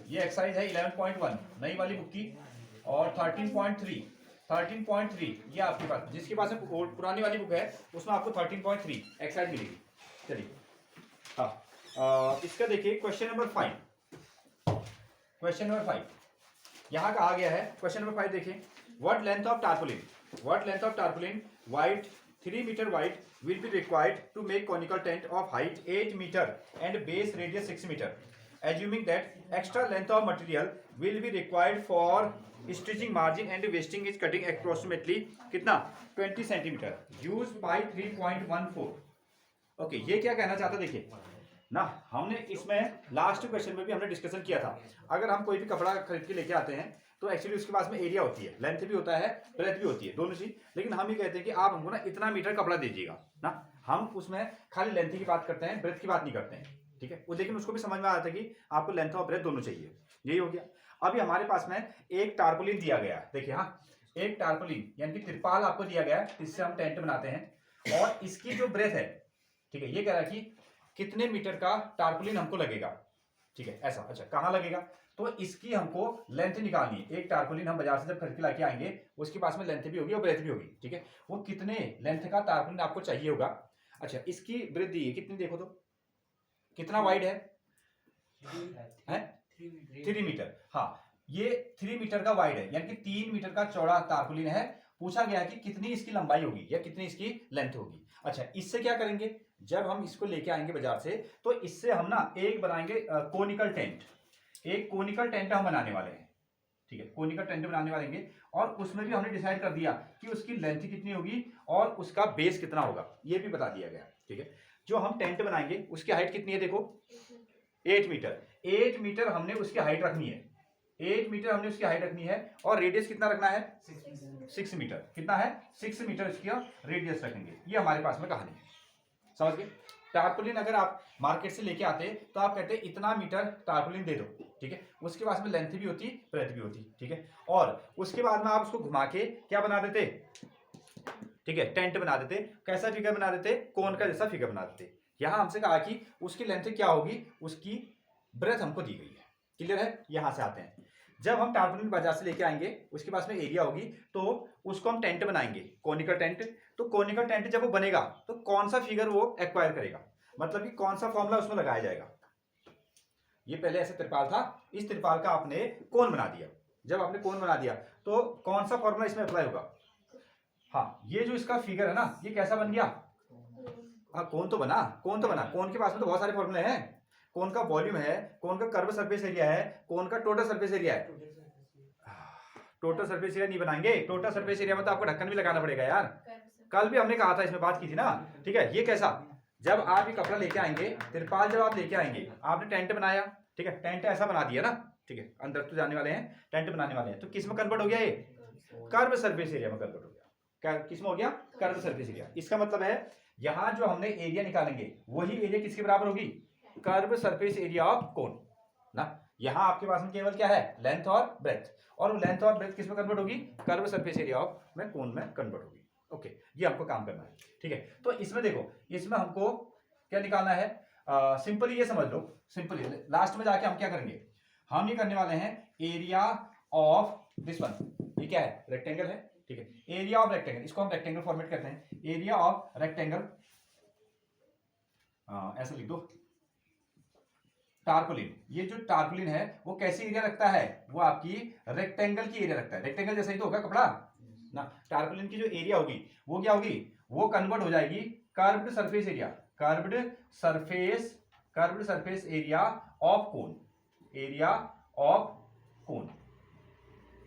ये एक्सरसाइज है 11.1 नई वाली बुक की, और 13.3 ये आपके पास, जिसके पास में पुरानी वाली बुक है उसमें आपको 13.3 एक्सरसाइज मिलेगी। चलिए हाँ, इसका देखिए क्वेश्चन नंबर 5। क्वेश्चन नंबर 5 यहाँ कहा गया है। क्वेश्चन नंबर 5 देखिए, what length of tarpaulin wide 3 metre wide will be required to make conical tent of height 8 meter and base radius 6 meter, assuming that extra length of material will be required for stitching margin and wasting is cutting approximately कितना 20 centimeter use by 3.14। Okay, ये क्या कहना चाहता देखिए ना, हमने इसमें last question में भी हमने डिस्कशन किया था, अगर हम कोई भी कपड़ा खरीद के लेके आते हैं तो एक्चुअली उसके पास में एरिया होती है, लेंथ भी होता है, ब्रेथ भी होती है, दोनों चीज। लेकिन हम ये कहते हैं कि आप हमको ना इतना मीटर कपड़ा दीजिएगा ना, हम उसमें खाली लेंथ की बात करते हैं, ब्रेथ की बात नहीं करते हैं, ठीक है। लेकिन उसको भी समझ में आता है कि आपको लेंथ और ब्रेथ दोनों चाहिए। यही हो गया। अभी हमारे पास में एक टारपुलिन दिया गया है, देखिए हाँ, एक टारपुलिन यानी कि तिरपाल आपको दिया गया है, इससे हम टेंट बनाते हैं, और इसकी जो ब्रेथ है, ठीक है, ये कह रहा है कि कितने मीटर का टारपुलिन हमको लगेगा, ठीक है, ऐसा। अच्छा, कहाँ लगेगा, तो इसकी हमको लेंथ निकालनी है। एक टारपुलिन हम बाजार से जब खरीद के लाके आएंगे, उसके पास में लेंथ भी होगी और ब्रेथ भी होगी, ठीक है। वो कितने लेंथ का टारपुलिन आपको चाहिए होगा। अच्छा, इसकी ब्रेथ दी है कितनी, देखो तो कितना वाइड है 3 मीटर। हाँ, ये 3 मीटर का वाइड है, यानी कि 3 मीटर का चौड़ा टारपुलिन है। पूछा गया है कि कितनी इसकी लंबाई होगी या कितनी इसकी लेंथ होगी। अच्छा, इससे क्या करेंगे, जब हम इसको लेके आएंगे बाजार से, तो इससे हम ना एक बनाएंगे कोनिकल टेंट। एक कोनिकल टेंट हम बनाने वाले हैं, ठीक है, कोनिकल टेंट बनाने वाले हैं। और उसमें भी हमने डिसाइड कर दिया कि उसकी लेंथ कितनी होगी और उसका बेस कितना होगा, ये भी बता दिया गया, ठीक है। जो हम टेंट बनाएंगे उसकी हाइट कितनी है, देखो 8 मीटर। 8 मीटर हमने उसकी हाइट रखनी है, 8 मीटर हमने उसकी हाइट रखनी है, और रेडियस कितना रखना है 6 मीटर। कितना है 6 मीटर इसका रेडियस रखेंगे। ये हमारे पास में कहानी है, समझ गए। टारपुलिन अगर आप मार्केट से लेके आते तो आप कहते इतना मीटर टारपुलिन दे दो, ठीक है, उसके पास में लेंथ भी होती, ब्रेथ भी होती, ठीक है। और उसके बाद में आप उसको घुमा के क्या बना देते, ठीक है, टेंट बना देते। कैसा फिगर बना देते, कोन का जैसा फिगर बना देते। यहां हमसे कहा कि उसकी लेंथ क्या होगी, उसकी ब्रेथ हमको दी गई है। क्लियर है। यहां से आते हैं, जब हम टारपुलिन बाजार से लेके आएंगे, उसके पास में एरिया होगी, तो उसको हम टेंट बनाएंगे, कोनिकल टेंट। तो कोनिकल टेंट जब वो बनेगा तो कौन सा फिगर वो एक्वायर करेगा, मतलब कि कौन सा फॉर्मूला उसमें लगाया जाएगा। ये पहले ऐसे त्रिपाल था, इस त्रिपाल का आपने कोन बना दिया। जब आपने कोन बना दिया तो कौन सा फॉर्मूला इसमें अप्लाई होगा। हाँ, ये जो इसका फिगर है ना, ये कैसा बन गया, हाँ, कोन तो बना, कोन के पास में तो बहुत सारे फॉर्मूले हैं। कोन का वॉल्यूम है, कोन का कर्व सरफेस एरिया है, कोन का टोटल सरफेस एरिया है। टोटल सरफेस एरिया नहीं बनाएंगे, टोटल सरफेस एरिया में तो आपको ढक्कन भी लगाना पड़ेगा यार। कल भी हमने कहा था, इसमें बात की थी ना, ठीक है। ये कैसा, जब आप ये कपड़ा लेके आएंगे, तिरपाल जब आप लेके आएंगे, आपने टेंट बनाया, ठीक है, टेंट ऐसा बना दिया ना, ठीक है, अंदर तो जाने वाले हैं, टेंट बनाने वाले हैं, तो किस में कन्वर्ट हो गया, ये कर्व सरफेस एरिया में कन्वर्ट हो गया। किस में हो गया, कर्व सरफेस एरिया। इसका मतलब है यहां जो हमने एरिया निकालेंगे वही एरिया किसके बराबर होगी, कर्व सरफेस एरिया ऑफ कोन ना। यहां आपके पास में केवल क्या है, लेंथ और ब्रेथ, और लेंथ और ब्रेथ किस में कन्वर्ट होगी, कर्व सरफेस एरिया ऑफ में कोन में कन्वर्ट होगी। ओके, ये हमको काम करना है, ठीक है। तो इसमें देखो, इसमें हमको क्या निकालना है, सिंपली ये समझ लो, सिंपली लास्ट में जाके हम क्या करेंगे, हम ये करने वाले हैं एरिया ऑफ दिस वन। ये क्या है, रेक्टेंगल है, ठीक है, एरिया ऑफ रेक्टेंगल, इसको हम रेक्टेंगल फॉर्मेट करते हैं, एरिया ऑफ रेक्टेंगल, ऐसा लिख दो, टारपुलिन। ये जो टारपुलिन है वो कैसी एरिया रखता है, वो आपकी रेक्टेंगल की एरिया रखता है। रेक्टेंगल जैसा ही तो होगा कपड़ा ना। टारपुलिन की जो एरिया होगी वो क्या होगी, वो कन्वर्ट हो जाएगी curved surface area, curved surface area of cone, area of कोन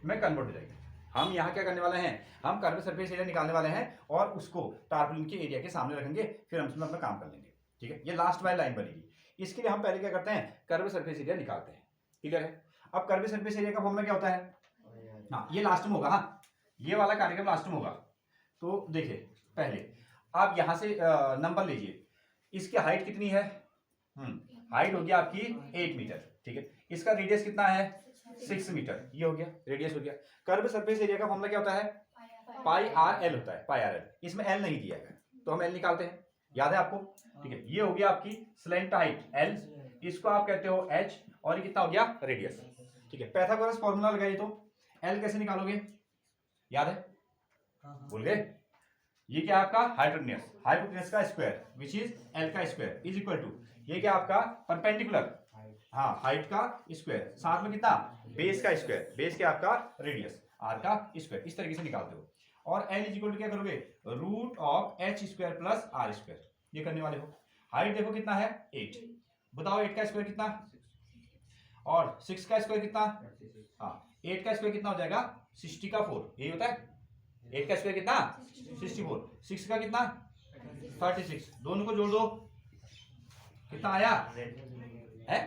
में कन्वर्ट हो जाएगी। हम यहाँ क्या करने वाले हैं, हम कर्व सरफेस एरिया निकालने वाले हैं और उसको टारपुलिन के एरिया के सामने रखेंगे, फिर हम उसमें अपना काम कर लेंगे, ठीक है। ये लास्ट वाली लाइन बनेगी। इसके लिए हम पहले क्या करते हैं, कर्व सरफेस एरिया निकालते हैं। क्लियर है। अब कर्व सरफेस एरिया का फॉर्मूला क्या होता है, हाँ, ये लास्ट में होगा, हाँ, ये वाला कार्यक्रम लास्ट में होगा। तो देखिए, पहले आप यहां से नंबर लीजिए, इसकी हाइट कितनी है, हाइट होगी आपकी 8 मीटर, ठीक है। इसका रेडियस कितना है 6 मीटर, ये हो गया, रेडियस हो गया। कर्व सरफेस एरिया का फॉर्मूला क्या होता है, पाई आर एल होता है, पाई आर एल। इसमें एल नहीं दिया गया तो हम एल निकालते हैं, याद है आपको, ठीक है। ये हो गया आपकी स्लैंट हाइट एल, इसको आप कहते हो एच, और ये कितना हो गया रेडियस। ठीक है, पाइथागोरस फॉर्मूला लगाइए तो एल कैसे निकालोगे, याद है, भूल गए? ये क्या आपका हाइपोटेनस का स्क्वायर विच इज एल का स्क्वायर इज इक्वल टू ये क्या आपका परपेंडिकुलर, हाँ हाइट का स्क्वायर, साथ में कितना बेस का स्क्वायर, बेस क्या आपका रेडियस आर का स्क्वायर, इस तरीके से निकालते हो। और एल इज इक्वल टू क्या करोगे root of H square plus R square, ये करने वाले हो। हाइट देखो कितना है 8, बताओ 8 का स्क्वायर कितना, और 6 का स्क्वायर कितना, हाँ 8 का स्क्वायर कितना हो जाएगा 60 का 4, यही होता है 8 का स्क्वायर कितना 64, 6 का कितना 36, दोनों को जोड़ दो कितना आया है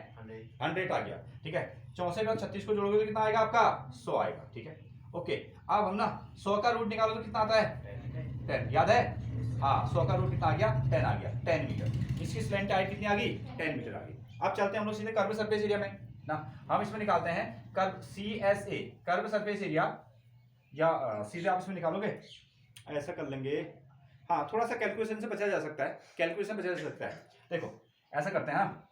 100 आ गया। ठीक है, 64 और 36 को जोड़ोगे तो कितना आएगा आपका 100 आएगा। ठीक है, ओके, अब हम ना 100 का रूट निकालो तो कितना आता है 10, याद है, हाँ 100 का रूट कितना आ गया 10 आ गया, 10 मीटर। इसकी स्लैंट हाइट कितनी आ गई 10 मीटर आ गई। अब चलते हैं हम लोग सीधे कर्व सरफेस एरिया में ना, हम इसमें निकालते हैं curve CSA curve surface area, या सीधे आप इसमें निकालोगे, ऐसा कर लेंगे, हाँ थोड़ा सा कैलकुलेशन से बचा जा सकता है, कैलकुलेशन बचा जा सकता है। देखो ऐसा करते हैं हम,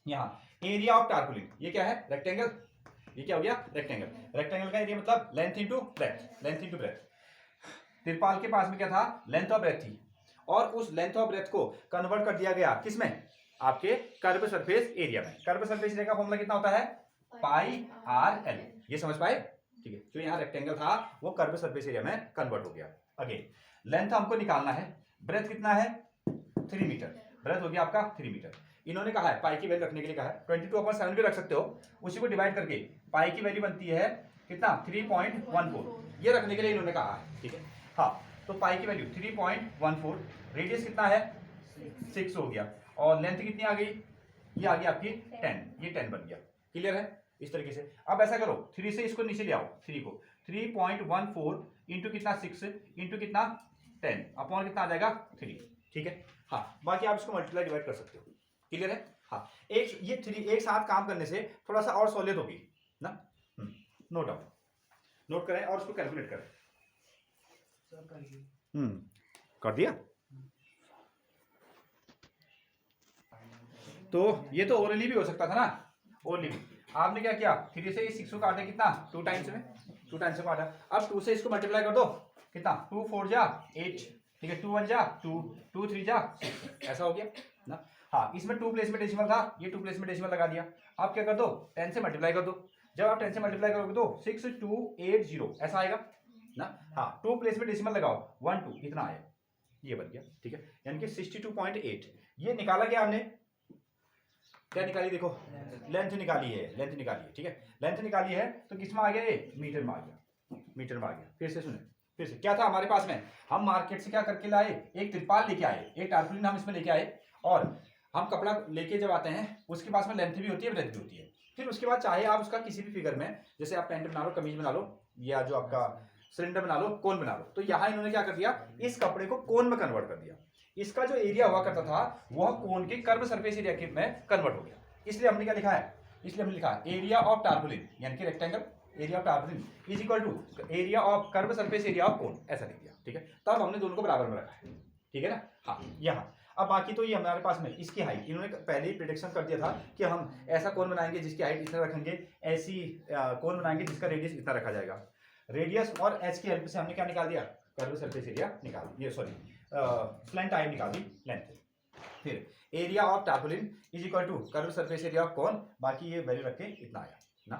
यहाँ एरिया ऑफ टारपुलिन, ये क्या है रेक्टेंगल, ये क्या हो गया रेक्टेंगल, रेक्टेंगल का एरिया मतलब length into breadth, length into breadth. तिरपाल के पास में क्या था लेंथ ऑफ ब्रेथ थी, और उस लेंथ ऑफ ब्रेथ को कन्वर्ट कर दिया गया किसमें, आपके कर्व सरफेस एरिया में। कर्व सरफेस एरिया का फॉर्मूला कितना होता है पाई आर एल, ये समझ पाए? ठीक है, जो यहाँ रेक्टेंगल था वो कर्व सरफेस एरिया में कन्वर्ट हो गया। अगेन लेंथ हमको निकालना है, ब्रेथ कितना है 3 मीटर, ब्रेथ हो गया आपका 3 मीटर। इन्होंने कहा है पाई की वैल्यू रखने के लिए कहा है 22/7 भी रख सकते हो, उसी को डिवाइड करके पाई की वैल्यू बनती है कितना 3.14, ये रखने के लिए इन्होंने कहा है। ठीक है, हाँ तो पाई की वैल्यू 3.14, रेडियस कितना है 6 हो गया, और लेंथ कितनी आ गई, ये आ गई आपकी 10, ये 10 बन गया। क्लियर है? इस तरीके से अब ऐसा करो 3 से इसको नीचे ले आओ, 3 को 3.14 इंटू कितना 6 इंटू कितना 10 अपॉन कितना आ जाएगा 3। ठीक है, हाँ बाकी आप इसको मल्टीप्लाई डिवाइड कर सकते हो। क्लियर है? हाँ एक ये 3 एक साथ काम करने से थोड़ा सा और सहूलियत होगी ना। नो डाउट, नोट करें और उसको कैलकुलेट करें। कर दिया। तो ये तो ओरली भी हो सकता था ना, ओरली भी आपने क्या किया 3 से 6 को काटा कितना 2 टाइम्स में, 2 टाइम्स से काटा। अब 2 से इसको मल्टीप्लाई कर दो कितना 2 4 जा 8, ठीक है 2 1 जा 2 2 3 जा 6, ऐसा हो गया ना। हाँ इसमें 2 प्लेस में डेसिमल था, ये 2 प्लेस में डेसिमल लगा दिया। अब क्या कर दो 10 से मल्टीप्लाई कर दो, जब आप 10 से मल्टीप्लाई करोगे तो 6280 ऐसा आएगा ना। हाँ 2 प्लेस में डेसिमल लगाओ 1 2 इतना आया, ये बन गया। ठीक है, यानी कि 62.8 ये निकाला क्या हमने, क्या निकाली देखो लेंथ निकाली है, लेंथ निकाली है। ठीक है, लेंथ निकाली है तो किस में आ गया ये मीटर में आ गया, मीटर में आ गया। फिर से सुने, फिर से क्या था हमारे पास में, हम मार्केट से क्या करके लाए एक तिरपाल लेके आए, एक टारपुलिन हम इसमें लेके आए, और हम कपड़ा लेके जब आते हैं उसके पास में लेंथ भी होती है ब्रेथ भी होती है। फिर उसके बाद चाहे आप उसका किसी भी फिगर में, जैसे आप पैंट बना लो कमीज बना लो या जो आपका सिलेंडर बना लो कोन बना लो, तो यहाँ इन्होंने क्या कर दिया इस कपड़े को कोन में कन्वर्ट कर दिया। इसका जो एरिया हुआ करता था वह कोन के कर्व सरफेस एरिया के में कन्वर्ट हो गया। इसलिए हमने क्या लिखा है, इसलिए हमने लिखा है एरिया ऑफ टारपुलिन यानी कि rectangle area of tarpaulin is equal to area of curve surface area of cone, ऐसा लिख दिया। ठीक है, तब हमने दोनों को बराबर में रखा है। ठीक है ना। हाँ यहाँ अब बाकी तो ये हमारे पास में इसकी हाइट इन्होंने पहले ही प्रिडिक्शन कर दिया था कि हम ऐसा कोन बनाएंगे जिसकी हाइट इतना रखेंगे, ऐसी कोन बनाएंगे जिसका रेडियस इतना रखा जाएगा। रेडियस और एच की हेल्प से हमने क्या निकाल दिया कर्व सरफेस एरिया निकाल, ये सॉरी स्लैंट हाइट निकाल दी लेंथ। फिर area of tarpaulin is equal to curve surface area of cone, बाकी ये वैल्यू रख के इतना आया ना।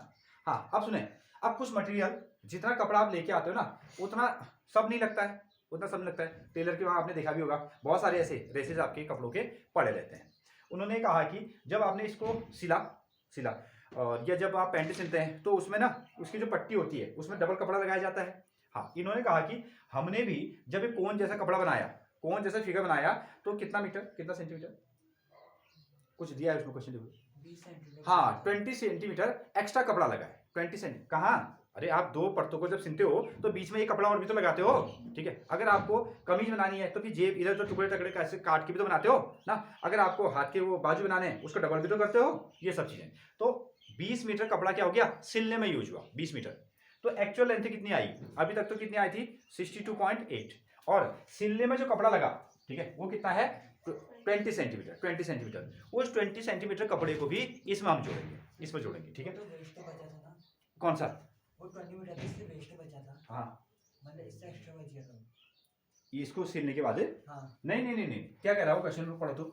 हाँ अब सुने, अब कुछ मटेरियल जितना कपड़ा आप लेके आते हो ना उतना सब नहीं लगता है, उतना सब नहीं लगता है। टेलर के वहाँ आपने देखा भी होगा बहुत सारे ऐसे रेसेस आपके कपड़ों के पड़े रहते हैं। उन्होंने कहा कि जब आपने इसको सिला और या जब आप पैंट सिलते हैं तो उसमें ना उसकी जो पट्टी होती है उसमें डबल कपड़ा लगाया जाता है। हाँ इन्होंने कहा कि हमने भी जब एक कोन जैसा कपड़ा बनाया, कोन जैसा फिगर बनाया तो कितना मीटर कितना सेंटीमीटर कुछ दिया है उसमें क्वेश्चन देखो। हाँ 20 सेंटीमीटर एक्स्ट्रा कपड़ा लगा है, 20 सेंटीमीटर कहाँ, अरे आप 2 परतों को जब सिलते हो तो बीच में एक कपड़ा और भी तो लगाते हो। ठीक है, अगर आपको कमीज बनानी है तो फिर जेब इधर तो टुकड़े टकड़े कैसे काट के भी तो बनाते हो ना। अगर आपको हाथ के वो बाजू बनाने हैं उसको डबल भी तो करते हो, ये सब चीजें। तो 20 मीटर कपड़ा क्या हो गया सिलने में यूज हुआ 20 मीटर। तो एक्चुअल लेंथ कितनी आई अभी तक तो कितनी आई थी 62.8, और सिलने में जो कपड़ा लगा ठीक है वो कितना है 20 सेंटीमीटर, 20 सेंटीमीटर। उस 20 सेंटीमीटर कपड़े को भी इसमें हम जोड़ेंगे, इसमें जोड़ेंगे, ठीक है। तो वेस्ट तो बचा था ना, कौन सा? वो 20 मीटर इसलिए वेस्ट बचा था, हाँ, मतलब इससे एक्स्ट्रा बच गया था। इसको सिलने के बाद हाँ नहीं नहीं नहीं नहीं, क्या कह रहा है वो, क्वेश्चन में पढ़ो तो,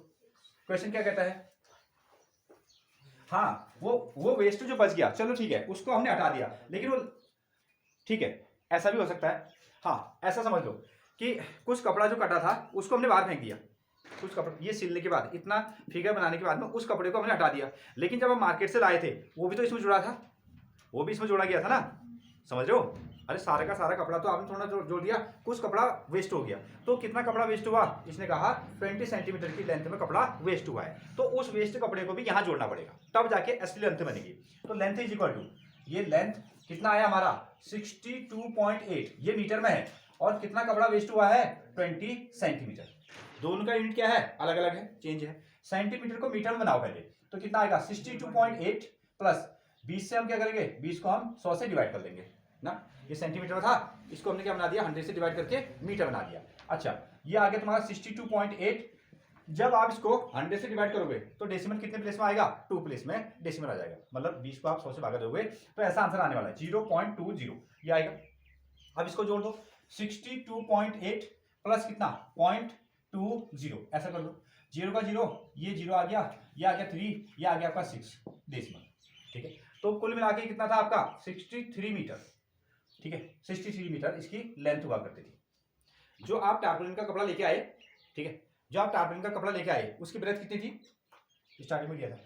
क्वेश्चन क्या कहता है। हाँ, वो वेस्ट जो बच गया, चलो ठीक है, उसको हमने हटा दिया, लेकिन वो ठीक है, ऐसा भी हो सकता है। हाँ, ऐसा समझ लो कि कुछ कपड़ा जो कटा था उसको हमने बाहर फेंक दिया, कुछ कपड़ा ये सिलने के बाद, इतना फिगर बनाने के बाद में उस कपड़े को हमने हटा दिया, लेकिन जब हम मार्केट से लाए थे वो भी तो इसमें जुड़ा था, वो भी इसमें जोड़ा गया था ना, समझ रहे हो। अरे सारा का सारा कपड़ा तो आपने थोड़ा जोड़ दिया, कुछ कपड़ा वेस्ट हो गया, तो कितना कपड़ा वेस्ट हुआ, इसने कहा 20 सेंटीमीटर की लेंथ में कपड़ा वेस्ट हुआ है, तो उस वेस्ट कपड़े को भी यहाँ जोड़ना पड़ेगा, तब जाके असली लेंथ बनेगी। तो लेंथ इज इक्वल टू, ये लेंथ कितना आया हमारा 62.8, ये मीटर में है, और कितना कपड़ा वेस्ट हुआ है 20 सेंटीमीटर। दोनों का यूनिट क्या है, अलग अलग है, चेंज है। सेंटीमीटर को मीटर में बनाओ पहले, तो कितना आएगा 62.8 प्लस 20 से हम क्या करेंगे, 20 को हम 100 से डिवाइड कर देंगे ना, ये सेंटीमीटर था, इसको हमने क्या बना दिया 100 से डिवाइड करके मीटर बना दिया। अच्छा, ये आ गया तुम्हारा 62.8, जब आप इसको 100 से डिवाइड करोगे तो डेसिमल कितने प्लेस में आएगा, 2 प्लेस में डेसिमल आ जाएगा, मतलब 20 को आप 100 से भागा दोगे तो ऐसा आंसर आने वाला है 0.20, ये आएगा। अब इसको जोड़ दो, 62.8 प्लस कितना 0.20, ऐसा कर दो, 0 का 0, ये 0 आ गया, ये आ गया 3, ये आ गया आपका 6 डेसिमल, ठीक है। तो कुल मिला के कितना था आपका 63 मीटर, ठीक है, 63 मीटर इसकी लेंथ हुआ करती थी। जो आप टारपोलिन का कपड़ा लेके आए, ठीक है, जो आप टारपोलिन का कपड़ा लेके आए उसकी ब्रेथ कितनी थी, स्टार्टिंग में दिया था,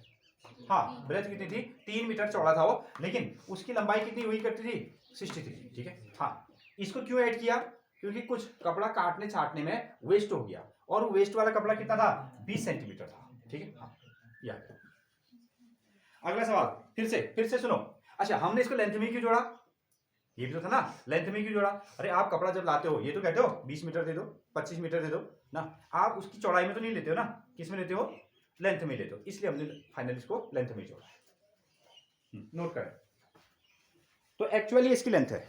हाँ, ब्रेथ कितनी थी 3 मीटर चौड़ा था वो, लेकिन उसकी लंबाई कितनी हुई करती थी 63, ठीक है। हाँ, इसको क्यों ऐड किया, क्योंकि कुछ कपड़ा काटने छाटने में वेस्ट हो गया, और वो वेस्ट वाला कपड़ा कितना था 20 सेंटीमीटर था, ठीक है। हाँ, अगला सवाल फिर से सुनो। अच्छा, हमने इसको लेंथ में क्यों जोड़ा, ये भी तो था ना, लेंथ में क्यों जोड़ा। अरे आप कपड़ा जब लाते हो ये तो कहते हो 20 मीटर दे दो, 25 मीटर दे दो ना, आप उसकी चौड़ाई में तो नहीं लेते हो ना, किस में लेते हो, लेंथ में लेते हो, इसलिए हमने फाइनल इसको लेंथ में जोड़ा। नोट करें, तो एक्चुअली इसकी लेंथ है,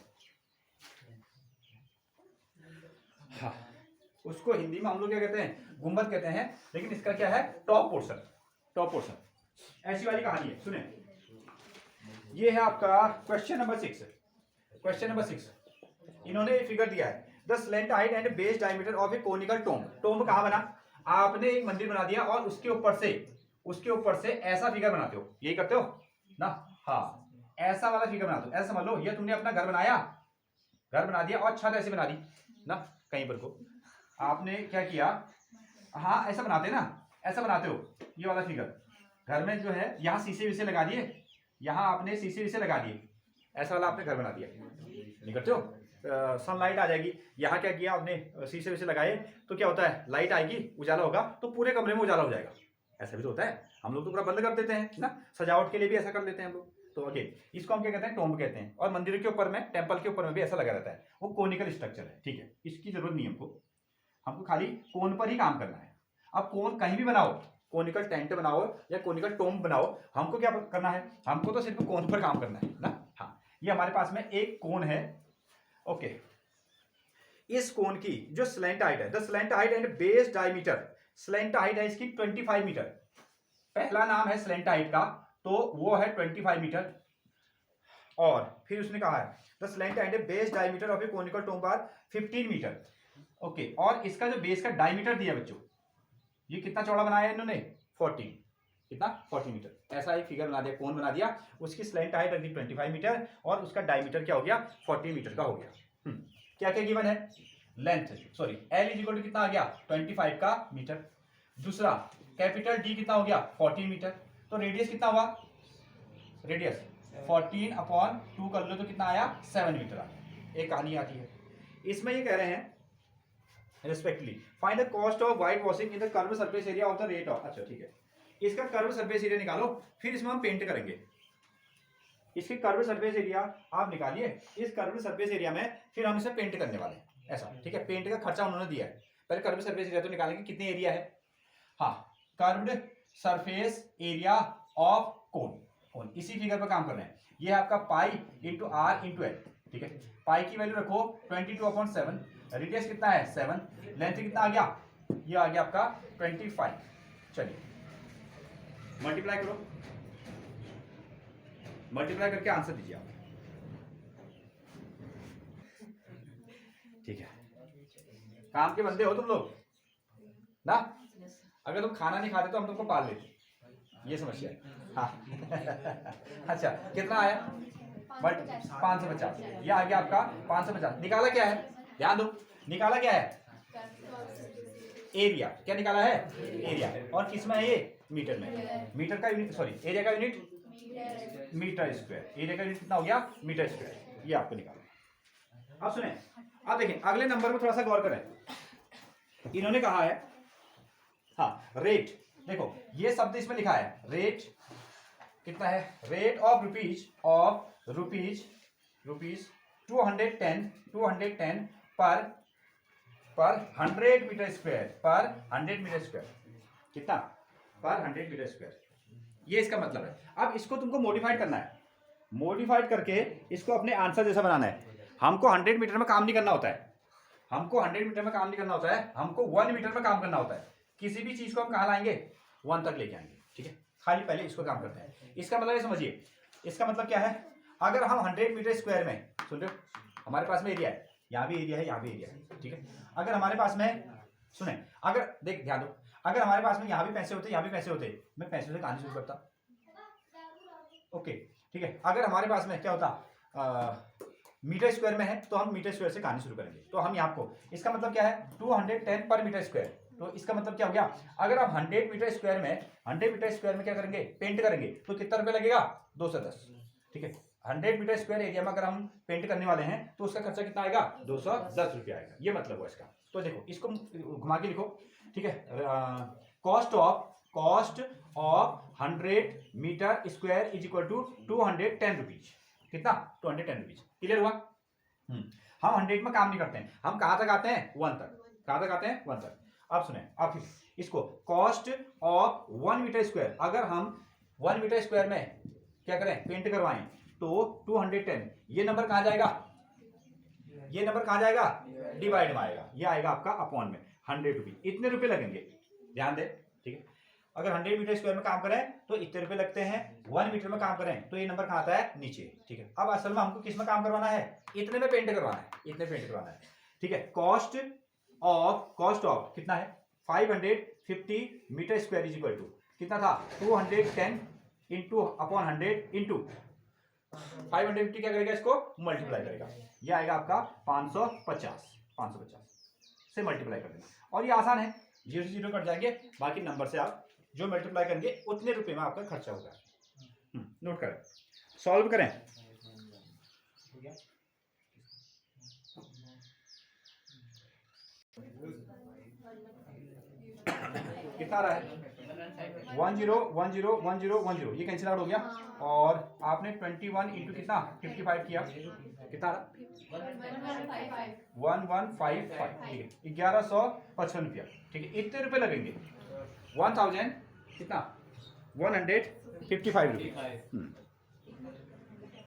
हाँ, उसको हिंदी में हम लोग क्या कहते हैं, गुंबद कहते हैं, लेकिन इसका क्या है टॉप पोर्शन, टॉप पोर्शन। ऐसी वाली कहानी है, सुने, ये है आपका क्वेश्चन नंबर 6, क्वेश्चन नंबर 6, इन्होंने फिगर दिया है, the slant height and base diameter of a conical tomb. Tomb कहां बना, आपने एक मंदिर बना दिया और उसके ऊपर से ऐसा फिगर बनाते हो, यही करते हो ना, हाँ, ऐसा वाला फिगर बनाते हो, ऐसा समझ लो ये तुमने अपना घर बनाया, घर बना दिया और छत ऐसे बना दी ना, कहीं पर को आपने क्या किया, हाँ ऐसा बनाते ना, ऐसा बनाते हो, ये वाला फिगर घर में जो है, यहाँ शीशे विशे लगा दिए, यहाँ आपने शीशे विशे लगा दिए, ऐसा वाला आपने घर बना दिया, नहीं करते हो, सनलाइट आ जाएगी, यहाँ क्या किया आपने शीशे विशे लगाए, तो क्या होता है लाइट आएगी, उजाला होगा, तो पूरे कमरे में उजाला हो जाएगा, ऐसा भी तो होता है, हम लोग तो पूरा बंद कर देते हैं ना, सजावट के लिए भी ऐसा कर लेते हैं हम लोग, तो अगेन इसको हम क्या कहते हैं टोम्ब कहते हैं, और मंदिर के ऊपर में, टेम्पल के ऊपर में भी ऐसा लगा रहता है, वो कोनिकल स्ट्रक्चर है, ठीक है, इसकी जरूरत नहीं हमको खाली कोन पर ही काम करना है। अब कोन कहीं भी बनाओ, कोनिकल टेंट बनाओ या कोनिकल टोम्ब बनाओ, हमको क्या करना है, हमको तो सिर्फ कोन पर काम करना है ना। हाँ, ये हमारे पास में एक कोन है, ओके, इस कोन की जो स्लैंट हाइट है, the slant height and base diameter, slant height है इसकी 25 मीटर, पहला नाम है स्लैंट हाइट का, तो वो है 25 मीटर, और फिर उसने कहा है the slant and base diameter of a conical tomb are 15 metre, okay, और इसका जो बेस का डायमीटर दिया बच्चों, ये कितना चौड़ा बनाया इन्होंने 40, कितना 40 मीटर, ऐसा एक फिगर बना दिया, कोन बना दिया, उसकी स्लैंट हाइट रख दी 25 मीटर और उसका डायमीटर क्या हो गया 40 मीटर का हो गया। क्या क्या गिवन है, length sorry L is equal to कितना आ गया 25 का मीटर, दूसरा कैपिटल डी कितना हो गया 14 मीटर, तो रेडियस कितना हुआ, रेडियस 14/2 कर लो तो कितना आया 7 मीटर आया। एक कहानी आती है, इसमें ये कह रहे हैं respectively find the cost of white washing in the curve surface area of the rate of, अच्छा ठीक है, इसका कर्व सरफेस एरिया निकालो, फिर इसमें हम पेंट करेंगे, इसके कर्व सरफेस एरिया आप निकालिए, इस कर्व सरफेस एरिया में फिर हम इसे पेंट करने वाले हैं, ऐसा ठीक है, पेंट का खर्चा उन्होंने दिया है, पहले कर्व सरफेस एरिया तो निकालेंगे कितने एरिया है, हाँ, कर्व्ड सरफेस एरिया ऑफ कोन, इसी फिगर पर काम कर रहे हैं, ये है आपका pi into R into L, ठीक है, पाई की वैल्यू रखो 22/7, रेडियस कितना है 7, लेंथ कितना आ गया, ये आ गया आपका 25, चलिए मल्टीप्लाई करो, मल्टीप्लाई करके आंसर दीजिए आप। ठीक है, काम के बंदे हो तुम लोग ना। अगर तुम खाना नहीं खाते तो हम तुमको पाल लेते, ये समस्या है। हाँ अच्छा कितना आया? बट 550, ये आ गया आपका 550। निकाला क्या है? ध्यान दो, निकाला क्या है? एरिया। क्या निकाला है? एरिया। और किस में है ये? मीटर में। मीटर का यूनिट, सॉरी एरिया का यूनिट मीटर स्क्वायर। एरिया का यूनिट कितना हो गया? Metre square. ये आपको निकाला। अब सुने, अब देखें अगले नंबर में थोड़ा सा गौर करें। इन्होंने कहा है हाँ रेट, देखो ये शब्द इसमें लिखा है रेट कितना है? रेट ऑफ रुपीज 210 पर 100 मीटर स्क्वायर, पर 100 मीटर स्क्वायर। कितना? पर 100 मीटर स्क्वायर। ये इसका मतलब है। अब इसको तुमको मॉडिफाइड करना है, मॉडिफाइड करके इसको अपने आंसर जैसा बनाना है। हमको 100 मीटर में काम नहीं करना होता है, हमको 100 मीटर में काम नहीं करना होता है, हमको 1 मीटर में काम करना होता है। किसी भी चीज को हम कहाँ लाएंगे? 1 तक लेके आएंगे। ठीक है, खाली पहले इसको काम करते हैं। इसका मतलब ये समझिए, इसका मतलब क्या है? अगर हम 100 मीटर स्क्वायर में, सुन रहे हो, हमारे पास में एरिया है, यहाँ भी एरिया है, यहाँ भी एरिया है। ठीक है, अगर हमारे पास में, सुने, अगर देख ध्यान दो, अगर हमारे पास में यहाँ भी पैसे होते, यहाँ भी पैसे होते, मैं पैसों से कहानी शुरू करता। ओके ठीक है, अगर हमारे पास में क्या होता, मीटर स्क्वायर में है तो हम मीटर स्क्वायर से कहानी शुरू करेंगे। तो हम यहाँ को, इसका मतलब क्या है? 210 पर मीटर स्क्वायर। तो इसका मतलब क्या हो गया? अगर हम 100 मीटर स्क्वायर में क्या करेंगे? पेंट करेंगे, तो कितना रुपया लगेगा? 210। ठीक है, 100 मीटर स्क्वायर एरिया में अगर हम पेंट करने वाले हैं तो उसका खर्चा कितना आएगा? 210 रुपया आएगा। ये मतलब हुआ इसका। तो देखो इसको घुमा के लिखो। ठीक है, cost of 100 metre square is equal to 210 rupees. कितना? 210 रुपीज। क्लियर हुआ? हम 100 में काम नहीं करते हैं, हम कहाँ तक आते हैं? 1 तक। कहाँ तक आते हैं? 1 तक। अब सुने, आप इसको कॉस्ट ऑफ 1 मीटर स्क्वायर, अगर हम 1 मीटर स्क्वायर में क्या करें? पेंट करवाएं, तो 210, ये नंबर कहाँ जाएगा? ये नंबर कहाँ जाएगा? डिवाइड में आएगा। ये आएगा आपका अपॉन में 100 रुपीज। इतने रुपए लगेंगे, ध्यान दे। ठीक है, अगर 100 मीटर स्क्वायर में काम करें तो इतने रुपए लगते हैं। 1 मीटर में काम करें तो ये नंबर कहाँ आता है? नीचे। ठीक है, अब असल में हमको किस में काम करवाना है? इतने में पेंट करवाना है, इतने पेंट करवाना है। ठीक है, कॉस्ट ऑफ कितना है? 550 metre square is equal to कितना था? 210 इंटू अपॉन 100 इंटू 550 क्या करेगा? इसको मल्टीप्लाई करेगा। ये आएगा आपका 550 से मल्टीप्लाई कर देना। और ये आसान है, 0 से 0 कट जाएंगे, बाकी नंबर से आप जो मल्टीप्लाई करेंगे उतने रुपए में आपका खर्चा होगा। नोट करें, सॉल्व करें। कितना आ रहा है? 10 10 10 10, ये कैंसिल आउट हो गया। और आपने 21 इंटू कितना? 55 किया, कितना? 1155। ठीक है, 1155 रुपया। ठीक है, इतने रुपए लगेंगे। 1000 कितना? 155 रुपये।